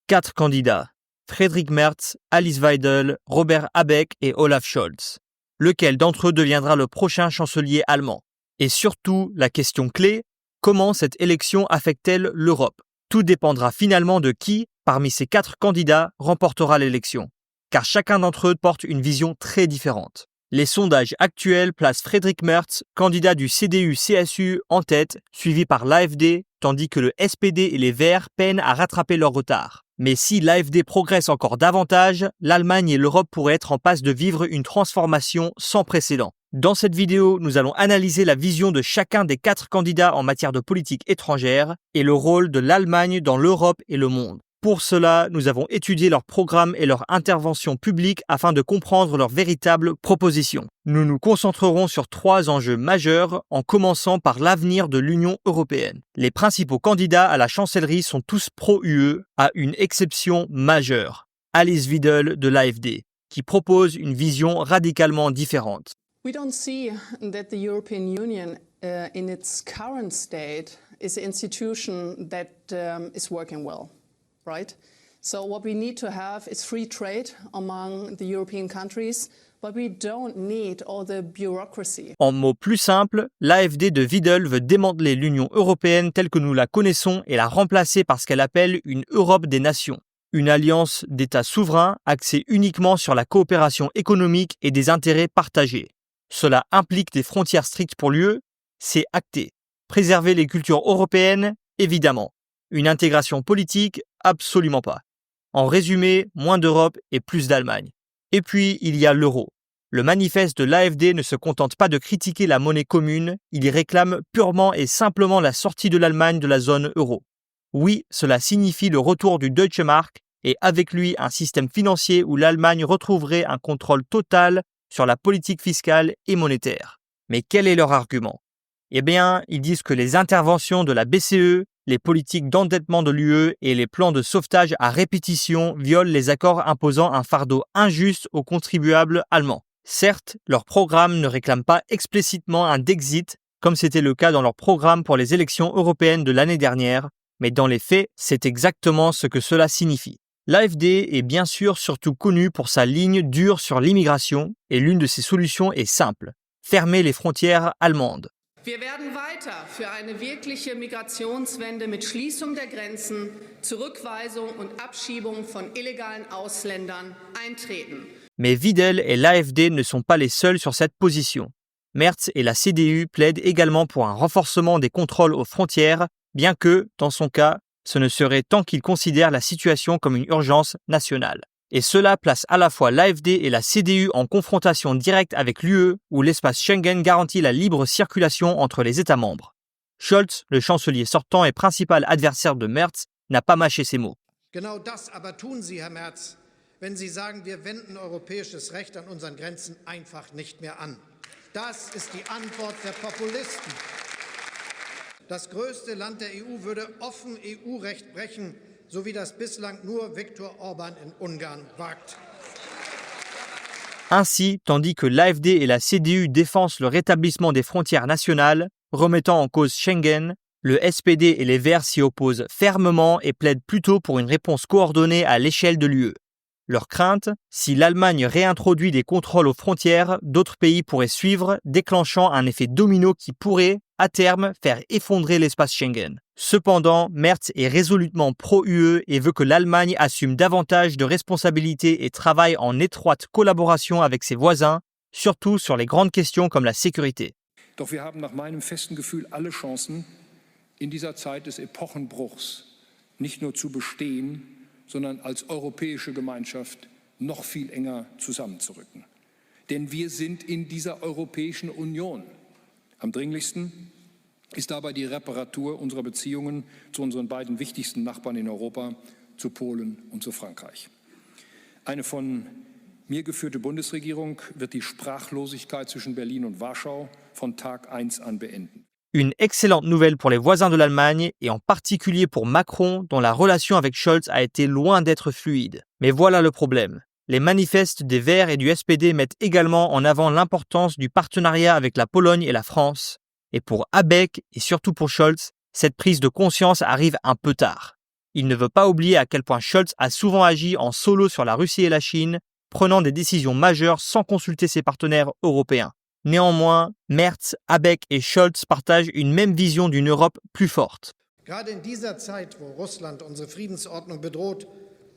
4 candidats, Friedrich Merz, Alice Weidel, Robert Habeck et Olaf Scholz. Lequel d'entre eux deviendra le prochain chancelier allemand? Et surtout, la question clé, comment cette élection affecte-t-elle l'Europe? Tout dépendra finalement de qui, parmi ces 4 candidats, remportera l'élection. Car chacun d'entre eux porte une vision très différente. Les sondages actuels placent Friedrich Merz, candidat du CDU-CSU, en tête, suivi par l'AfD, tandis que le SPD et les Verts peinent à rattraper leur retard. Mais si l'AfD progresse encore davantage, l'Allemagne et l'Europe pourraient être en passe de vivre une transformation sans précédent. Dans cette vidéo, nous allons analyser la vision de chacun des 4 candidats en matière de politique étrangère et le rôle de l'Allemagne dans l'Europe et le monde. Pour cela, nous avons étudié leurs programmes et leurs interventions publiques afin de comprendre leurs véritables propositions. Nous nous concentrerons sur 3 enjeux majeurs, en commençant par l'avenir de l'Union européenne. Les principaux candidats à la chancellerie sont tous pro-UE, à une exception majeure, Alice Weidel de l'AfD, qui propose une vision radicalement différente. We don't see that the European Union, in its current state, is an institution that is working well. Right? So what we need to have is free trade among the European countries, but we don't need all the bureaucracy. En mots plus simples, l'AfD de Weidel veut démanteler l'Union européenne telle que nous la connaissons et la remplacer par ce qu'elle appelle une Europe des nations. Une alliance d'États souverains axée uniquement sur la coopération économique et des intérêts partagés. Cela implique des frontières strictes pour l'UE, c'est acté. Préserver les cultures européennes, évidemment. Une intégration politique, absolument pas. En résumé, moins d'Europe et plus d'Allemagne. Et puis, il y a l'euro. Le manifeste de l'AfD ne se contente pas de critiquer la monnaie commune, il y réclame purement et simplement la sortie de l'Allemagne de la zone euro. Oui, cela signifie le retour du Deutsche Mark et avec lui un système financier où l'Allemagne retrouverait un contrôle total sur la politique fiscale et monétaire. Mais quel est leur argument? Eh bien, ils disent que les interventions de la BCE, les politiques d'endettement de l'UE et les plans de sauvetage à répétition violent les accords imposant un fardeau injuste aux contribuables allemands. Certes, leur programme ne réclame pas explicitement un Dexit, comme c'était le cas dans leur programme pour les élections européennes de l'année dernière, mais dans les faits, c'est exactement ce que cela signifie. L'AfD est bien sûr surtout connue pour sa ligne dure sur l'immigration, et l'une de ses solutions est simple, fermer les frontières allemandes. Wir werden weiter für eine wirkliche Migrationswende mit Schließung der Grenzen, Zurückweisung und Abschiebung von illegalen Ausländern eintreten. Mais Weidel et l'AfD ne sont pas les seuls sur cette position. Merz et la CDU plaident également pour un renforcement des contrôles aux frontières, bien que, dans son cas, ce ne serait tant qu'il considère la situation comme une urgence nationale. Et cela place à la fois l'AfD et la CDU en confrontation directe avec l'UE, où l'espace Schengen garantit la libre circulation entre les États membres. Scholz, le chancelier sortant et principal adversaire de Merz, n'a pas mâché ses mots. Genau das aber tun Sie, Herr Merz, wenn Sie sagen, wir wenden europäisches Recht an unseren Grenzen einfach nicht mehr an. Das ist die Antwort der Populisten. Das größte Land der EU würde offen EU-Recht brechen, so wie das bislang nur Viktor Orban in Ungarn wagt. Ainsi, tandis que l'AfD et la CDU défendent le rétablissement des frontières nationales, remettant en cause Schengen, le SPD et les Verts s'y opposent fermement et plaident plutôt pour une réponse coordonnée à l'échelle de l'UE. Leur crainte, si l'Allemagne réintroduit des contrôles aux frontières, d'autres pays pourraient suivre, déclenchant un effet domino qui pourrait, à terme, faire effondrer l'espace Schengen. Cependant, Merz est résolument pro-UE et veut que l'Allemagne assume davantage de responsabilités et travaille en étroite collaboration avec ses voisins, surtout sur les grandes questions comme la sécurité. Doch wir haben nach meinem festen Gefühl alle Chancen, in dieser Zeit des Epochenbruchs nicht nur zu bestehen, sondern als europäische Gemeinschaft noch viel enger zusammenzurücken. Denn wir sind in dieser Europäischen Union. Am dringlichsten ist dabei die Reparatur unserer Beziehungen zu unseren beiden wichtigsten Nachbarn in Europa, zu Polen und zu Frankreich. Eine von mir geführte Bundesregierung wird die Sprachlosigkeit zwischen Berlin und Warschau von Tag 1 an beenden. Une excellente nouvelle pour les voisins de l'Allemagne et en particulier pour Macron dont la relation avec Scholz a été loin d'être fluide. Mais voilà le problème. Les manifestes des Verts et du SPD mettent également en avant l'importance du partenariat avec la Pologne et la France. Et pour Habeck et surtout pour Scholz, cette prise de conscience arrive un peu tard. Il ne veut pas oublier à quel point Scholz a souvent agi en solo sur la Russie et la Chine, prenant des décisions majeures sans consulter ses partenaires européens. Néanmoins, Merz, Habeck et Scholz partagent une même vision d'une Europe plus forte. Gerade in dieser Zeit, wo Russland unsere Friedensordnung bedroht,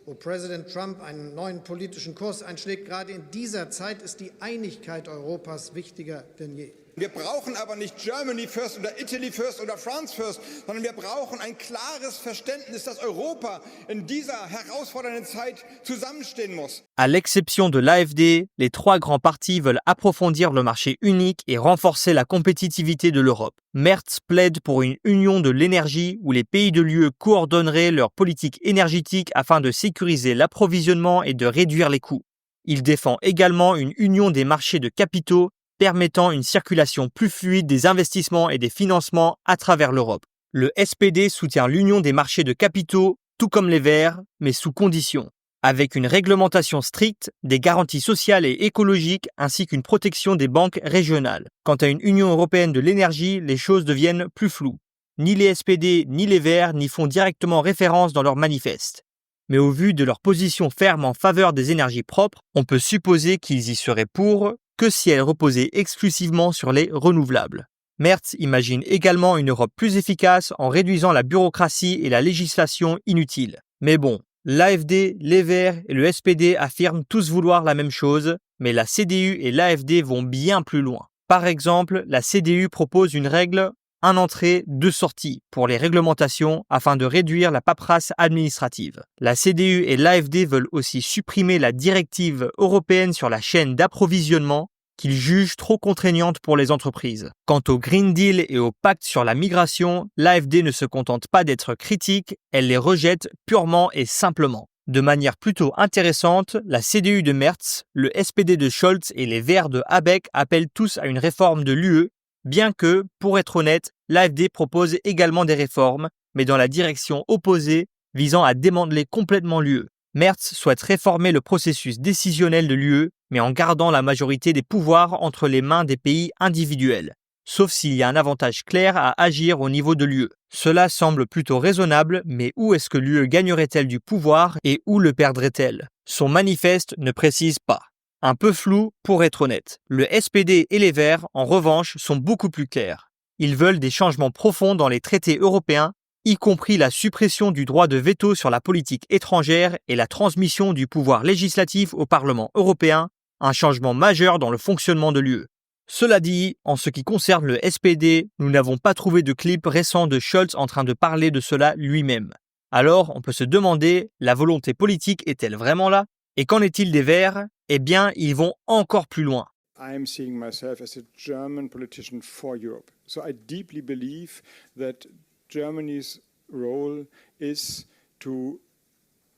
wo Präsident Trump einen neuen politischen Kurs einschlägt, gerade in dieser Zeit ist die Einigkeit Europas wichtiger denn je. Wir brauchen aber nicht Germany first oder Italy first oder France first, sondern wir brauchen ein klares Verständnis, dass Europa in dieser herausfordernden Zeit zusammenstehen muss. À l'exception de l'AfD, les trois grands partis veulent approfondir le marché unique et renforcer la compétitivité de l'Europe. Merz plaide pour une union de l'énergie où les pays de l'UE coordonneraient leur politique énergétique afin de sécuriser l'approvisionnement et de réduire les coûts. Il défend également une union des marchés de capitaux permettant une circulation plus fluide des investissements et des financements à travers l'Europe. Le SPD soutient l'union des marchés de capitaux, tout comme les Verts, mais sous conditions, avec une réglementation stricte, des garanties sociales et écologiques ainsi qu'une protection des banques régionales. Quant à une Union européenne de l'énergie, les choses deviennent plus floues. Ni les SPD ni les Verts n'y font directement référence dans leur manifeste. Mais au vu de leur position ferme en faveur des énergies propres, on peut supposer qu'ils y seraient pour, que si elle reposait exclusivement sur les renouvelables. Merz imagine également une Europe plus efficace en réduisant la bureaucratie et la législation inutiles. Mais bon, l'AfD, les Verts et le SPD affirment tous vouloir la même chose, mais la CDU et l'AfD vont bien plus loin. Par exemple, la CDU propose une règle un entrée, deux sorties pour les réglementations afin de réduire la paperasse administrative. La CDU et l'AfD veulent aussi supprimer la directive européenne sur la chaîne d'approvisionnement qu'ils jugent trop contraignante pour les entreprises. Quant au Green Deal et au pacte sur la migration, l'AfD ne se contente pas d'être critique, elle les rejette purement et simplement. De manière plutôt intéressante, la CDU de Merz, le SPD de Scholz et les Verts de Habeck appellent tous à une réforme de l'UE, bien que, pour être honnête, l'AfD propose également des réformes, mais dans la direction opposée, visant à démanteler complètement l'UE. Merz souhaite réformer le processus décisionnel de l'UE, mais en gardant la majorité des pouvoirs entre les mains des pays individuels, sauf s'il y a un avantage clair à agir au niveau de l'UE. Cela semble plutôt raisonnable, mais où est-ce que l'UE gagnerait-elle du pouvoir et où le perdrait-elle? Son manifeste ne précise pas. Un peu flou pour être honnête. Le SPD et les Verts, en revanche, sont beaucoup plus clairs. Ils veulent des changements profonds dans les traités européens, y compris la suppression du droit de veto sur la politique étrangère et la transmission du pouvoir législatif au Parlement européen, un changement majeur dans le fonctionnement de l'UE. Cela dit, en ce qui concerne le SPD, nous n'avons pas trouvé de clip récent de Scholz en train de parler de cela lui-même. Alors, on peut se demander, la volonté politique est-elle vraiment là? Et qu'en est-il des Verts? Eh bien, ils vont encore plus loin. I am seeing myself as a German politician for Europe. So I deeply believe that Germany's role is to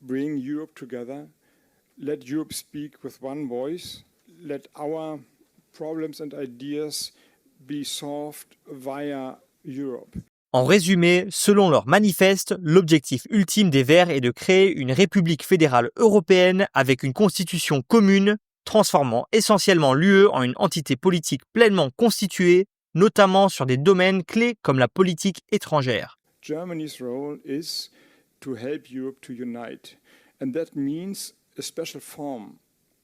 bring Europe together, let Europe speak with one voice, let our problems and ideas be solved via Europe. En résumé, selon leur manifeste, l'objectif ultime des Verts est de créer une république fédérale européenne avec une constitution commune, transformant essentiellement l'UE en une entité politique pleinement constituée, notamment sur des domaines clés comme la politique étrangère. Germany's role is to help Europe to unite, and that means a special form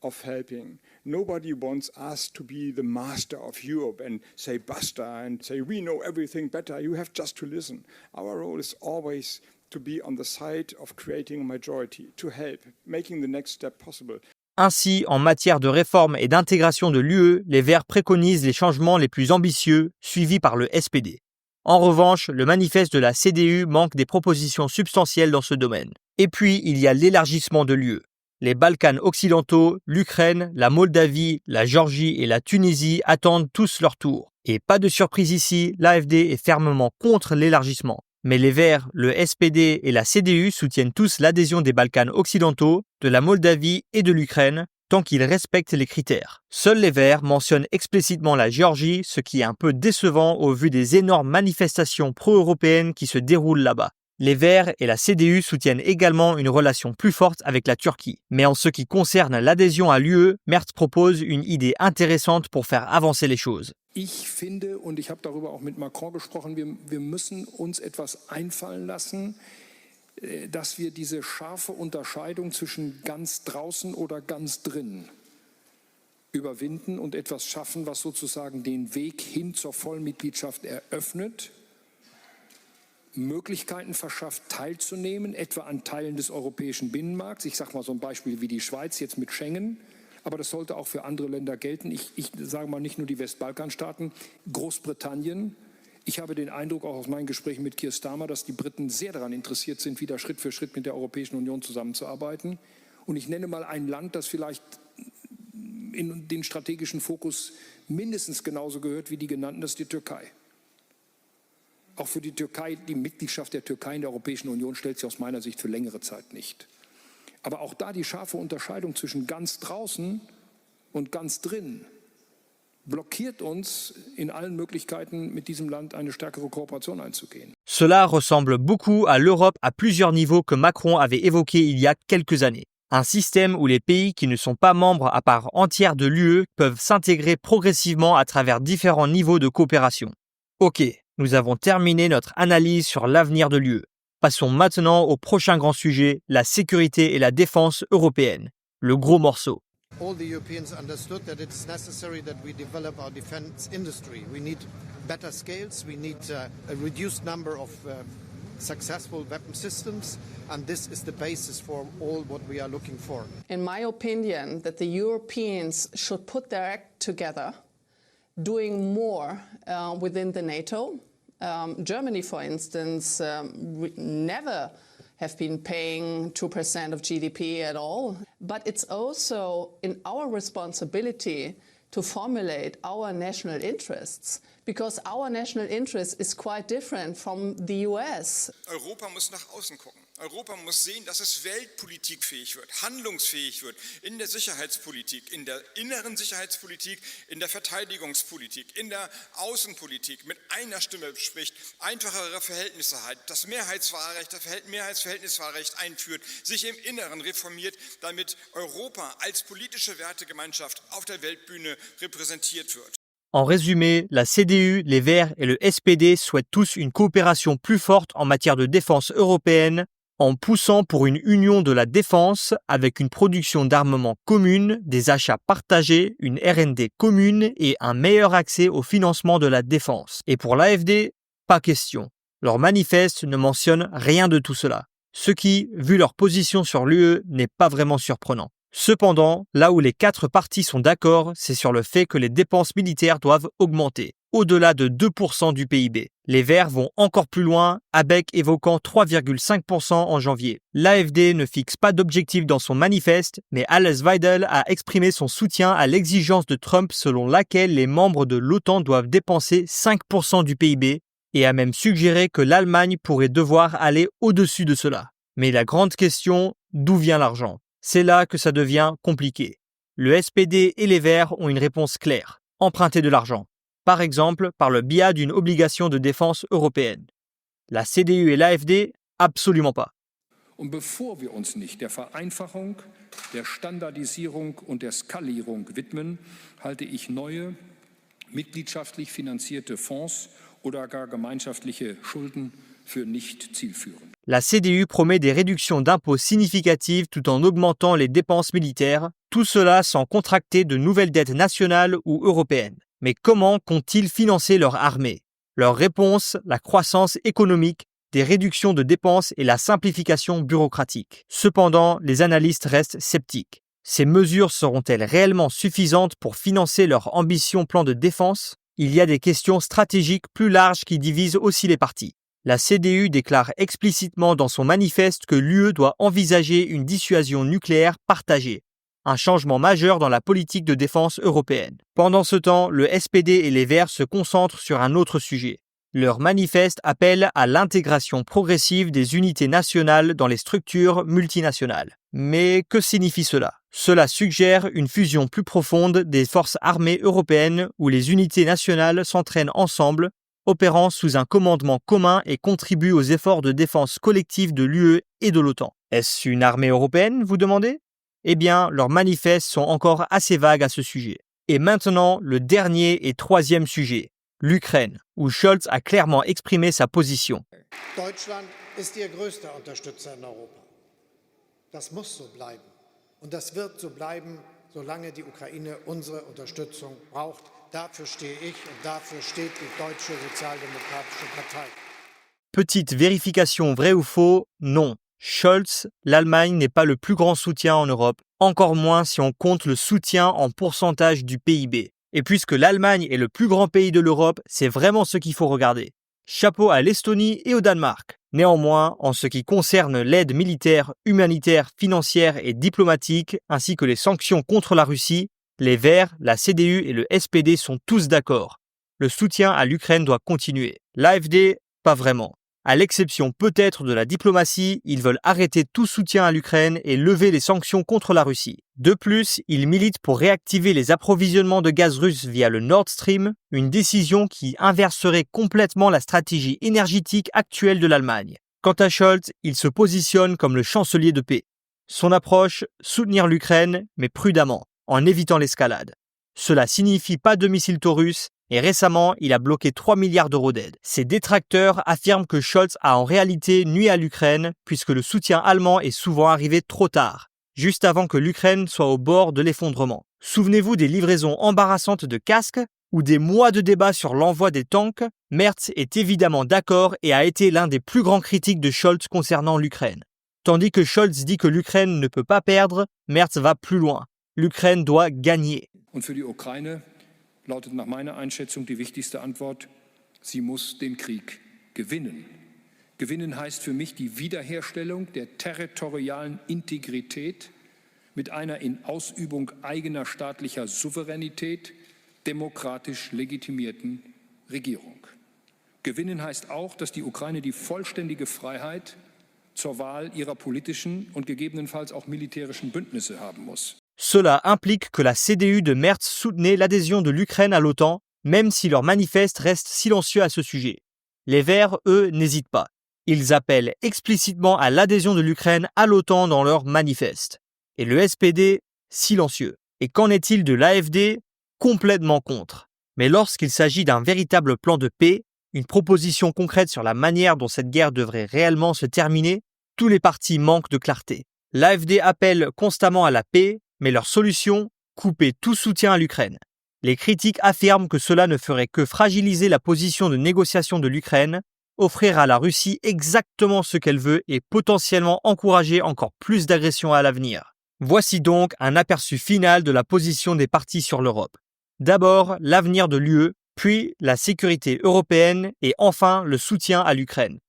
of helping. Nobody wants us to be the master of Europe and say basta and say we know everything better, you have just to listen. Our role is always to be on the side of creating a majority, to help, making the next step possible. Ainsi, en matière de réforme et d'intégration de l'UE, les Verts préconisent les changements les plus ambitieux, suivis par le SPD. En revanche, le manifeste de la CDU manque des propositions substantielles dans ce domaine. Et puis, il y a l'élargissement de l'UE. Les Balkans occidentaux, l'Ukraine, la Moldavie, la Géorgie et la Tunisie attendent tous leur tour. Et pas de surprise ici, l'AfD est fermement contre l'élargissement. Mais les Verts, le SPD et la CDU soutiennent tous l'adhésion des Balkans occidentaux, de la Moldavie et de l'Ukraine, tant qu'ils respectent les critères. Seuls les Verts mentionnent explicitement la Géorgie, ce qui est un peu décevant au vu des énormes manifestations pro-européennes qui se déroulent là-bas. Les Verts et la CDU soutiennent également une relation plus forte avec la Turquie. Mais en ce qui concerne l'adhésion à l'UE, Merz propose une idée intéressante pour faire avancer les choses. Ich finde, und ich habe darüber auch mit Macron gesprochen, wir müssen uns etwas einfallen lassen, dass wir diese scharfe Unterscheidung zwischen ganz draußen oder ganz drin überwinden und etwas schaffen, was sozusagen den Weg hin zur Vollmitgliedschaft eröffnet, Möglichkeiten verschafft, teilzunehmen, etwa an Teilen des europäischen Binnenmarkts. Ich sage mal so ein Beispiel wie die Schweiz jetzt mit Schengen, aber das sollte auch für andere Länder gelten. Ich sage mal nicht nur die Westbalkanstaaten, Großbritannien. Ich habe den Eindruck, auch aus meinen Gesprächen mit Keir Starmer, dass die Briten sehr daran interessiert sind, wieder Schritt für Schritt mit der Europäischen Union zusammenzuarbeiten. Und ich nenne mal ein Land, das vielleicht in den strategischen Fokus mindestens genauso gehört wie die genannten, das ist die Türkei. Auch für die Türkei, die Mitgliedschaft der Türkei in der Europäischen Union stellt sich aus meiner Sicht für längere Zeit nicht. Aber auch da die scharfe Unterscheidung zwischen ganz draußen und ganz drin blockiert uns in allen Möglichkeiten, mit diesem Land eine stärkere Kooperation einzugehen. Cela ressemble beaucoup à l'Europe à plusieurs niveaux que Macron avait évoqué il y a quelques années. Un système où les pays qui ne sont pas membres à part entière de l'UE peuvent s'intégrer progressivement à travers différents niveaux de coopération. Ok, nous avons terminé notre analyse sur l'avenir de l'UE. Passons maintenant au prochain grand sujet, la sécurité et la défense européenne. Le gros morceau. All the Europeans understood that it's necessary that we develop our defense industry. We need better scales, we need a reduced number of successful weapon systems, and this is the basis for all what we are looking for. In my opinion, that the Europeans should put their act together, doing more within the NATO. Germany, for instance, never have been paying 2% of GDP at all. But it's also in our responsibility to formulate our national interests, because our national interest is quite different from the US. Europa muss nach außen gucken. Europa muss sehen, dass es weltpolitikfähig wird, handlungsfähig wird in der Sicherheitspolitik, in der inneren Sicherheitspolitik, in der Verteidigungspolitik, in der Außenpolitik, mit einer Stimme spricht, einfachere Verhältnisse hat, das Mehrheitswahlrecht, das Mehrheitsverhältniswahlrecht einführt, sich im Inneren reformiert, damit Europa als politische Wertegemeinschaft auf der Weltbühne repräsentiert wird. En résumé, la CDU, les Verts et le SPD souhaitent tous une coopération plus forte en matière de défense européenne, en poussant pour une union de la défense avec une production d'armement commune, des achats partagés, une R&D commune et un meilleur accès au financement de la défense. Et pour l'AfD, pas question. Leur manifeste ne mentionne rien de tout cela, ce qui, vu leur position sur l'UE, n'est pas vraiment surprenant. Cependant, là où les 4 partis sont d'accord, c'est sur le fait que les dépenses militaires doivent augmenter, au-delà de 2% du PIB. Les Verts vont encore plus loin, Habeck évoquant 3,5% en janvier. L'AfD ne fixe pas d'objectif dans son manifeste, mais Alice Weidel a exprimé son soutien à l'exigence de Trump selon laquelle les membres de l'OTAN doivent dépenser 5% du PIB, et a même suggéré que l'Allemagne pourrait devoir aller au-dessus de cela. Mais la grande question, d'où vient l'argent ? C'est là que ça devient compliqué. Le SPD et les Verts ont une réponse claire, emprunter de l'argent. Par exemple, par le biais d'une obligation de défense européenne. La CDU et l'AfD, absolument pas. Und bevor wir uns nicht der Vereinfachung, der Standardisierung und der Skalierung widmen, halte ich neue, mitgliedschaftlich finanzierte Fonds oder gar gemeinschaftliche Schulden für nicht zielführend. La CDU promet des réductions d'impôts significatives tout en augmentant les dépenses militaires, tout cela sans contracter de nouvelles dettes nationales ou européennes. Mais comment comptent-ils financer leur armée ? Leur réponse, la croissance économique, des réductions de dépenses et la simplification bureaucratique. Cependant, les analystes restent sceptiques. Ces mesures seront-elles réellement suffisantes pour financer leur ambition plan de défense ? Il y a des questions stratégiques plus larges qui divisent aussi les partis. La CDU déclare explicitement dans son manifeste que l'UE doit envisager une dissuasion nucléaire partagée, un changement majeur dans la politique de défense européenne. Pendant ce temps, le SPD et les Verts se concentrent sur un autre sujet. Leur manifeste appelle à l'intégration progressive des unités nationales dans les structures multinationales. Mais que signifie cela ? Cela suggère une fusion plus profonde des forces armées européennes où les unités nationales s'entraînent ensemble, opérant sous un commandement commun et contribuent aux efforts de défense collective de l'UE et de l'OTAN. Est-ce une armée européenne, vous demandez ? Eh bien, leurs manifestes sont encore assez vagues à ce sujet. Et maintenant, le dernier et troisième sujet, l'Ukraine, où Scholz a clairement exprimé sa position. Deutschland ist Ihr größter Unterstützer in Europa. Das muss so bleiben. Und das wird so bleiben, solange die Ukraine unsere Unterstützung braucht. Dafür stehe ich und dafür steht die Deutsche Sozialdemokratische Partei. Petite vérification vrai ou faux, non. Scholz, l'Allemagne n'est pas le plus grand soutien en Europe, encore moins si on compte le soutien en pourcentage du PIB. Et puisque l'Allemagne est le plus grand pays de l'Europe, c'est vraiment ce qu'il faut regarder. Chapeau à l'Estonie et au Danemark. Néanmoins, en ce qui concerne l'aide militaire, humanitaire, financière et diplomatique, ainsi que les sanctions contre la Russie, les Verts, la CDU et le SPD sont tous d'accord. Le soutien à l'Ukraine doit continuer. L'AfD, pas vraiment. À l'exception peut-être de la diplomatie, ils veulent arrêter tout soutien à l'Ukraine et lever les sanctions contre la Russie. De plus, ils militent pour réactiver les approvisionnements de gaz russe via le Nord Stream, une décision qui inverserait complètement la stratégie énergétique actuelle de l'Allemagne. Quant à Scholz, il se positionne comme le chancelier de paix. Son approche, soutenir l'Ukraine, mais prudemment, en évitant l'escalade. Cela signifie pas de missiles Taurus, et récemment, il a bloqué 3 milliards d'euros d'aide. Ses détracteurs affirment que Scholz a en réalité nui à l'Ukraine, puisque le soutien allemand est souvent arrivé trop tard, juste avant que l'Ukraine soit au bord de l'effondrement. Souvenez-vous des livraisons embarrassantes de casques ou des mois de débats sur l'envoi des tanks. Merz est évidemment d'accord et a été l'un des plus grands critiques de Scholz concernant l'Ukraine. Tandis que Scholz dit que l'Ukraine ne peut pas perdre, Merz va plus loin. L'Ukraine doit gagner. Und für die Ukraine lautet nach meiner Einschätzung die wichtigste Antwort: Sie muss den Krieg gewinnen. Gewinnen heißt für mich die Wiederherstellung der territorialen Integrität mit einer in Ausübung eigener staatlicher Souveränität demokratisch legitimierten Regierung. Gewinnen heißt auch, dass die Ukraine die vollständige Freiheit zur Wahl ihrer politischen und gegebenenfalls auch militärischen Bündnisse haben muss. Cela implique que la CDU de Merz soutenait l'adhésion de l'Ukraine à l'OTAN, même si leur manifeste reste silencieux à ce sujet. Les Verts, eux, n'hésitent pas. Ils appellent explicitement à l'adhésion de l'Ukraine à l'OTAN dans leur manifeste. Et le SPD, silencieux. Et qu'en est-il de l'AfD? Complètement contre. Mais lorsqu'il s'agit d'un véritable plan de paix, une proposition concrète sur la manière dont cette guerre devrait réellement se terminer, tous les partis manquent de clarté. L'AfD appelle constamment à la paix, mais leur solution, couper tout soutien à l'Ukraine. Les critiques affirment que cela ne ferait que fragiliser la position de négociation de l'Ukraine, offrir à la Russie exactement ce qu'elle veut et potentiellement encourager encore plus d'agressions à l'avenir. Voici donc un aperçu final de la position des partis sur l'Europe. D'abord, l'avenir de l'UE, puis la sécurité européenne et enfin le soutien à l'Ukraine.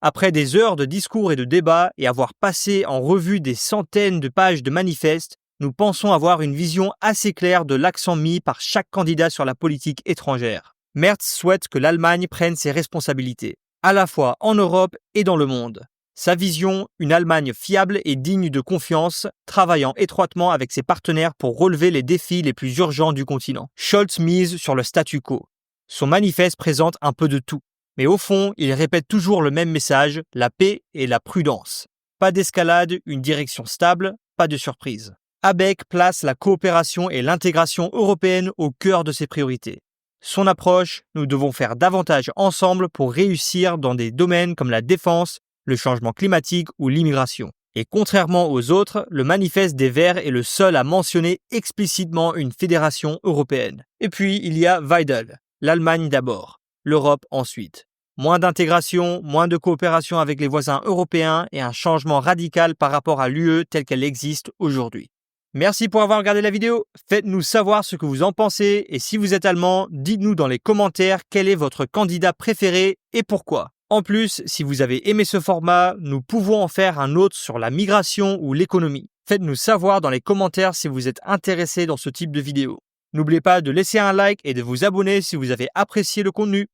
Après des heures de discours et de débats et avoir passé en revue des centaines de pages de manifestes, nous pensons avoir une vision assez claire de l'accent mis par chaque candidat sur la politique étrangère. Merz souhaite que l'Allemagne prenne ses responsabilités, à la fois en Europe et dans le monde. Sa vision, une Allemagne fiable et digne de confiance, travaillant étroitement avec ses partenaires pour relever les défis les plus urgents du continent. Scholz mise sur le statu quo. Son manifeste présente un peu de tout. Mais au fond, il répète toujours le même message, la paix et la prudence. Pas d'escalade, une direction stable, pas de surprise. Habeck place la coopération et l'intégration européenne au cœur de ses priorités. Son approche, nous devons faire davantage ensemble pour réussir dans des domaines comme la défense, le changement climatique ou l'immigration. Et contrairement aux autres, le manifeste des Verts est le seul à mentionner explicitement une fédération européenne. Et puis, il y a Weidel, l'Allemagne d'abord, l'Europe ensuite. Moins d'intégration, moins de coopération avec les voisins européens et un changement radical par rapport à l'UE telle qu'elle existe aujourd'hui. Merci pour avoir regardé la vidéo, faites-nous savoir ce que vous en pensez et si vous êtes allemand, dites-nous dans les commentaires quel est votre candidat préféré et pourquoi. En plus, si vous avez aimé ce format, nous pouvons en faire un autre sur la migration ou l'économie. Faites-nous savoir dans les commentaires si vous êtes intéressé dans ce type de vidéo. N'oubliez pas de laisser un like et de vous abonner si vous avez apprécié le contenu.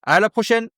À la prochaine!